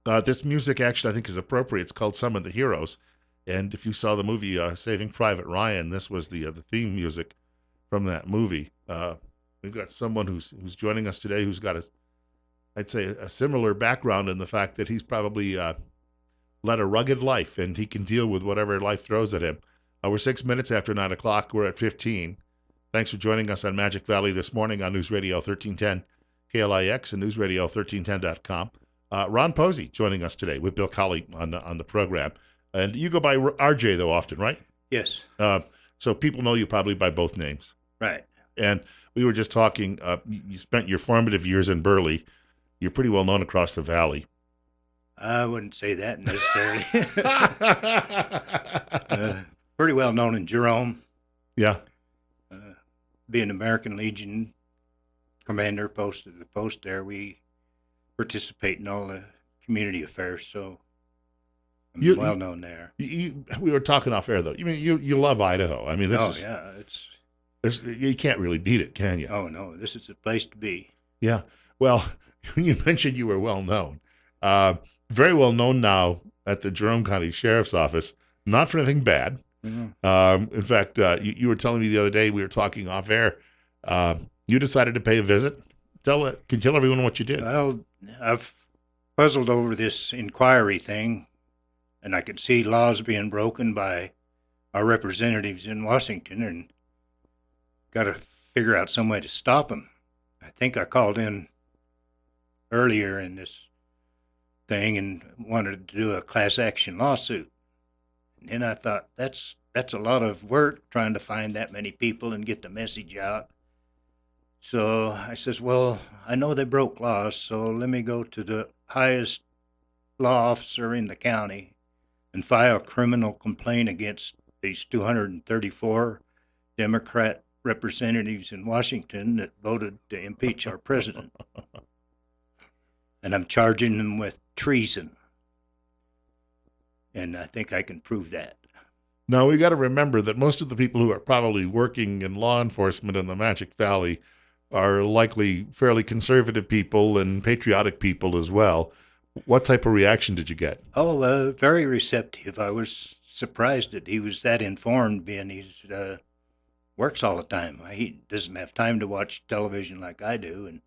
This music actually, I think, is appropriate. It's called "Summon the Heroes," and if you saw the movie Saving Private Ryan, this was the theme music from that movie. We've got someone who's joining us today who's got I'd say, a similar background in the fact that he's probably led a rugged life and he can deal with whatever life throws at him. We're 6 minutes after 9 o'clock. We're at 15. Thanks for joining us on Magic Valley this morning on News Radio 1310 KLIX and newsradio1310.com. Ron Posey joining us today with Bill Colley on the program. And you go by RJ, though, often, right? Yes. So people know you probably by both names. Right. And we were just talking, you spent your formative years in Burley. You're pretty well known across the valley. I wouldn't say that necessarily. Pretty well known in Jerome. Yeah. Being American Legion commander posted at the post there, we participate in all the community affairs, so I'm well known there. We were talking off air though. You love Idaho. I mean, you can't really beat it, can you? Oh no, this is the place to be. Yeah. Well, you mentioned you were well known. Very well known now at the Jerome County Sheriff's Office, not for anything bad. Mm-hmm. In fact, you were telling me the other day, we were talking off air, you decided to pay a visit. Can you tell everyone what you did? Well, I've puzzled over this inquiry thing, and I can see laws being broken by our representatives in Washington, and got to figure out some way to stop them. I think I called in earlier in this thing and wanted to do a class action lawsuit. And then I thought that's a lot of work trying to find that many people and get the message out. So I says, well, I know they broke laws, so let me go to the highest law officer in the county and file a criminal complaint against these 234 Democrat representatives in Washington that voted to impeach our president. And I'm charging them with treason. And I think I can prove that. Now, we got to remember that most of the people who are probably working in law enforcement in the Magic Valley are likely fairly conservative people and patriotic people as well. What type of reaction did you get? Oh, very receptive. I was surprised that he was that informed, being he's works all the time. He doesn't have time to watch television like I do,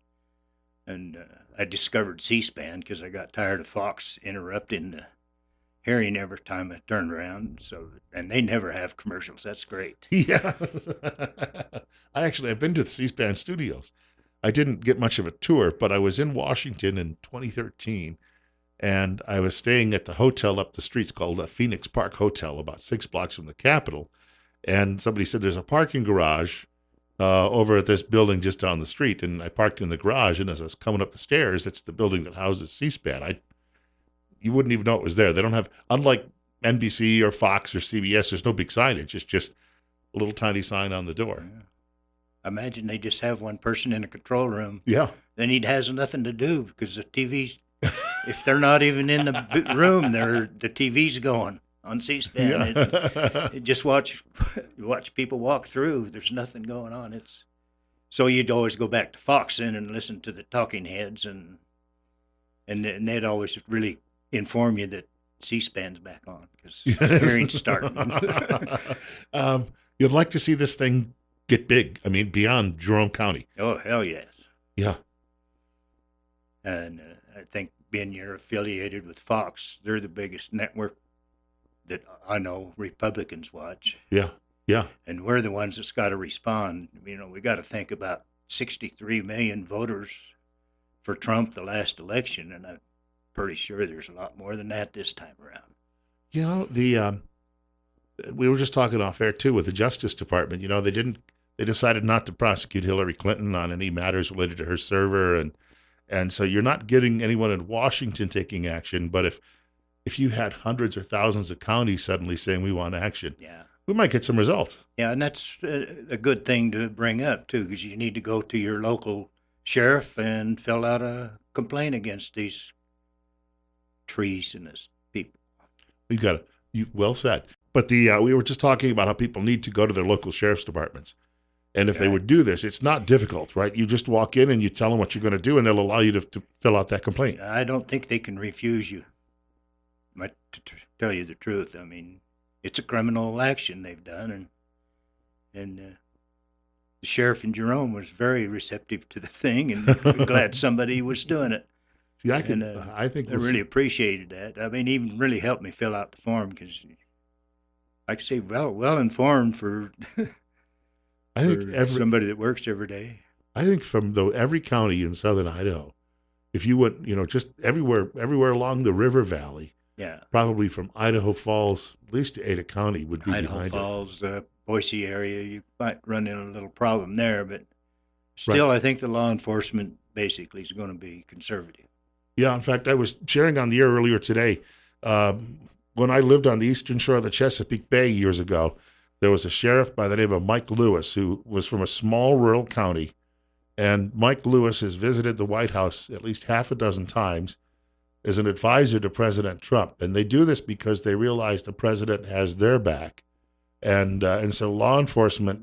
and I discovered C-SPAN because I got tired of Fox interrupting the hearing every time I turned around. And they never have commercials. That's great. Yeah, I've been to the C-SPAN studios. I didn't get much of a tour, but I was in Washington in 2013, and I was staying at the hotel up the street. It's called the Phoenix Park Hotel, about 6 blocks from the Capitol. And somebody said there's a parking garage over at this building just down the street, and I parked in the garage. And as I was coming up the stairs, it's the building that houses C-SPAN. You wouldn't even know it was there. They don't have, unlike NBC or Fox or CBS, there's no big signage. It's just a little tiny sign on the door. Yeah. Imagine they just have one person in a control room. Yeah. Then he has nothing to do because the TV's, if they're not even in the room, the TV's going on C-SPAN. Yeah. Just watch people walk through. There's nothing going on. So you'd always go back to Fox and listen to the talking heads, and they'd always really inform you that C-SPAN's back on because the hearing's starting. You'd like to see this thing get big. I mean, beyond Jerome County. Oh, hell yes. Yeah. And I think being you're affiliated with Fox, they're the biggest network that I know Republicans watch. Yeah. Yeah. And we're the ones that's got to respond. We got to think about 63 million voters for Trump the last election, and I'm pretty sure there's a lot more than that this time around. We were just talking off air too with the Justice Department. They decided not to prosecute Hillary Clinton on any matters related to her server, and so you're not getting anyone in Washington taking action. But if you had hundreds or thousands of counties suddenly saying we want action, yeah, we might get some results. Yeah, and that's a good thing to bring up too, because you need to go to your local sheriff and fill out a complaint against these treasonous people. You got it. Well said. But we were just talking about how people need to go to their local sheriff's departments. And if they Right. would do this, it's not difficult, right? You just walk in and you tell them what you're going to do, and they'll allow you to fill out that complaint. I don't think they can refuse you. To tell you the truth, I mean, it's a criminal action they've done, and the sheriff in Jerome was very receptive to the thing, and glad somebody was doing it, See, and I think I we'll see. really appreciated that. I mean, even really helped me fill out the form because, like I say, well informed for I think for somebody that works every day. I think from every county in southern Idaho, if you went, just everywhere along the river valley, Yeah, probably from Idaho Falls, at least to Ada County would be Idaho behind it. Falls, Boise area, you might run into a little problem there, but Right. still, I think the law enforcement basically is going to be conservative. Yeah. In fact, I was sharing on the air earlier today. Um, when I lived on the eastern shore of the Chesapeake Bay years ago, there was a sheriff by the name of Mike Lewis who was from a small rural county. And Mike Lewis has visited the White House at least half a dozen times as an advisor to President Trump. And they do this because they realize the president has their back. And so law enforcement,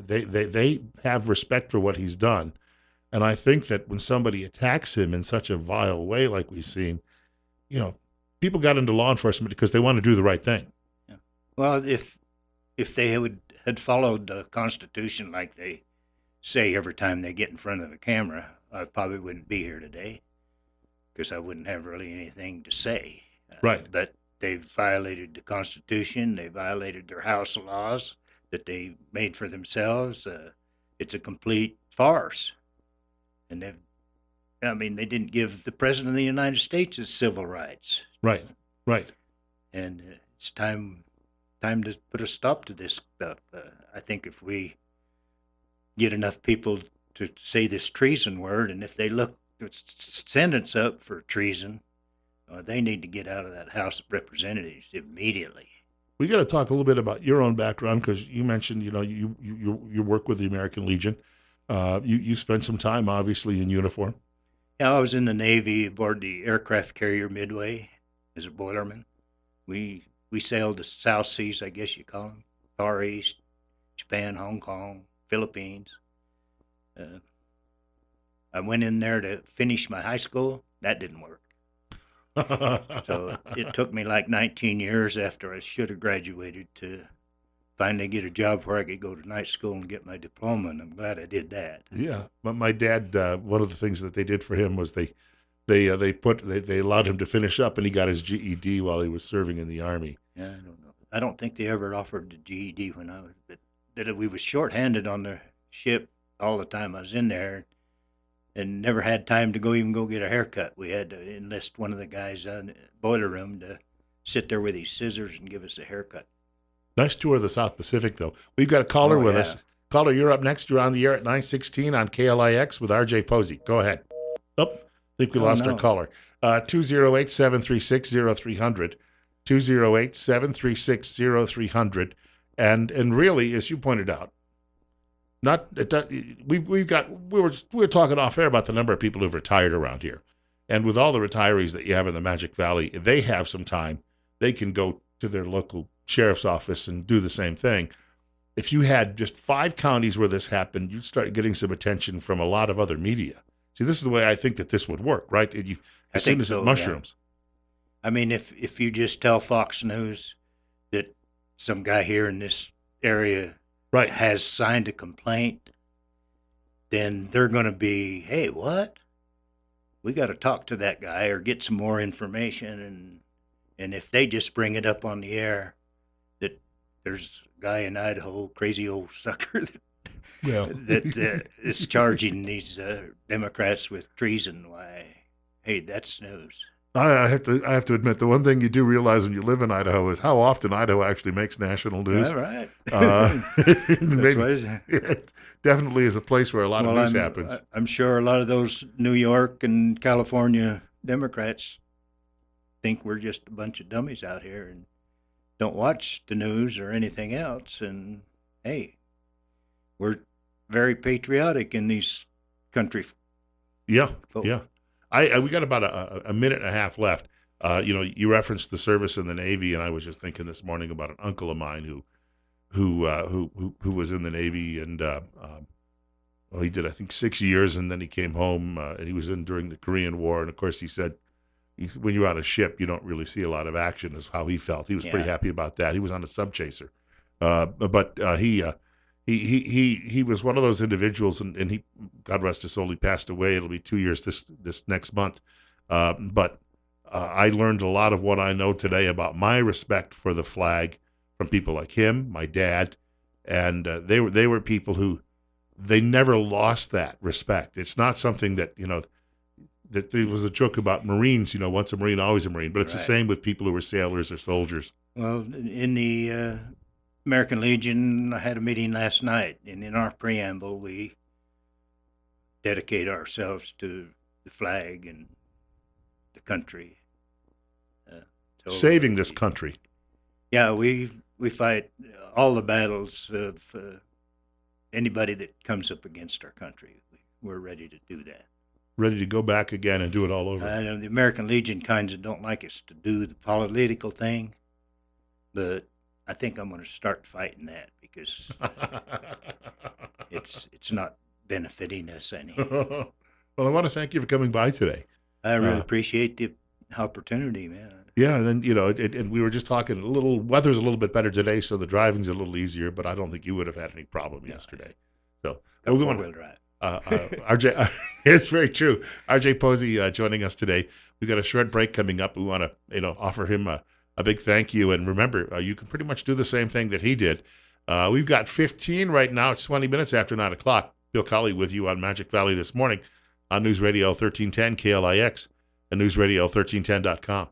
they have respect for what he's done. And I think that when somebody attacks him in such a vile way, like we've seen, you know, people got into law enforcement because they want to do the right thing. Yeah. Well, if they had followed the Constitution like they say every time they get in front of the camera, I probably wouldn't be here today because I wouldn't have really anything to say. Right. But they've violated the Constitution. They violated their House laws that they made for themselves. It's a complete farce, and I mean, they didn't give the President of the United States his civil rights, Right. Right. and it's time to put a stop to this stuff. I think if we get enough people to say this treason word, and if they look the sentence up for treason, they need to get out of that House of Representatives immediately. We got to talk a little bit about your own background because you mentioned, you work with the American Legion. You spent some time obviously in uniform. Yeah, I was in the Navy aboard the aircraft carrier Midway as a boilerman. We sailed the South Seas, I guess you call them, Far East, Japan, Hong Kong, Philippines. Uh, I went in there to finish my high school. That didn't work. So it took me like 19 years after I should have graduated to finally get a job where I could go to night school and get my diploma, and I'm glad I did that. Yeah, but my dad, one of the things that they did for him was they allowed him to finish up, and he got his GED while he was serving in the Army. Yeah, I don't know. I don't think they ever offered the GED when I was, but that we was shorthanded on the ship all the time I was in there, and never had time to go get a haircut. We had to enlist one of the guys in the boiler room to sit there with his scissors and give us a haircut. Nice tour of the South Pacific, though. We've got a caller Oh with yeah. us. Caller, you're up next. You're on the air at 9:16 on KLIX with RJ Posey. Go ahead. Oh, I think we Oh lost our no. caller. 208-736-0300. 208-736-0300. And really, as you pointed out, not we were talking off air about the number of people who've retired around here, and with all the retirees that you have in the Magic Valley, if they have some time, they can go to their local sheriff's office and do the same thing. If you had just 5 counties where this happened, you'd start getting some attention from a lot of other media. See, this is the way I think that this would work, right? I As soon think as it so. Yeah. mushrooms, I mean, if you just tell Fox News that some guy here in this area right? has signed a complaint, then they're going to be, hey, what? We got to talk to that guy or get some more information, and if they just bring it up on the air that there's a guy in Idaho, crazy old sucker Well, that is charging these Democrats with treason, why, hey, that's news. I have to admit the one thing you do realize when you live in Idaho is how often Idaho actually makes national news. All right. Uh, That's maybe why. it definitely is a place where a lot of Well, news happens. I'm sure a lot of those New York and California Democrats think we're just a bunch of dummies out here and don't watch the news or anything else. And hey, we're very patriotic in these country Yeah, folk. yeah. I we got about a minute and a half left. You referenced the service in the Navy, and I was just thinking this morning about an uncle of mine who who was in the Navy, and well, he did, I think, 6 years, and then he came home, and he was in during the Korean War. And of course, he said, when you're on a ship, you don't really see a lot of action, is how he felt. He was pretty Yeah. happy about that. He was on a sub chaser, but he was one of those individuals, and he, God rest his soul, he passed away. It'll be 2 years this next month. But I learned a lot of what I know today about my respect for the flag from people like him, my dad, and they were people who they never lost that respect. It's not something that, that there was a joke about Marines, once a Marine, always a Marine, but it's the Right. same with people who were sailors or soldiers. Well, in the American Legion, I had a meeting last night, and in our preamble, we dedicate ourselves to the flag and the country. So Saving this country. Yeah, we fight all the battles of anybody that comes up against our country. We're ready to do that. Ready to go back again and do it all over. I know the American Legion kinds of don't like us to do the political thing, but I think I'm going to start fighting that because it's not benefiting us any. Well, I want to thank you for coming by today. I really appreciate the opportunity, man. Yeah, and then and we were just talking. Weather's a little bit better today, so the driving's a little easier. But I don't think you would have had any problem yesterday. So Got we want four-wheel drive. RJ, it's very true. RJ Posey joining us today. We've got a short break coming up. We want to, offer him a big thank you. And remember, you can pretty much do the same thing that he did. We've got 15 right now. It's 20 minutes after 9 o'clock. Bill Colley with you on Magic Valley this morning on News Radio 1310 KLIX and newsradio1310.com.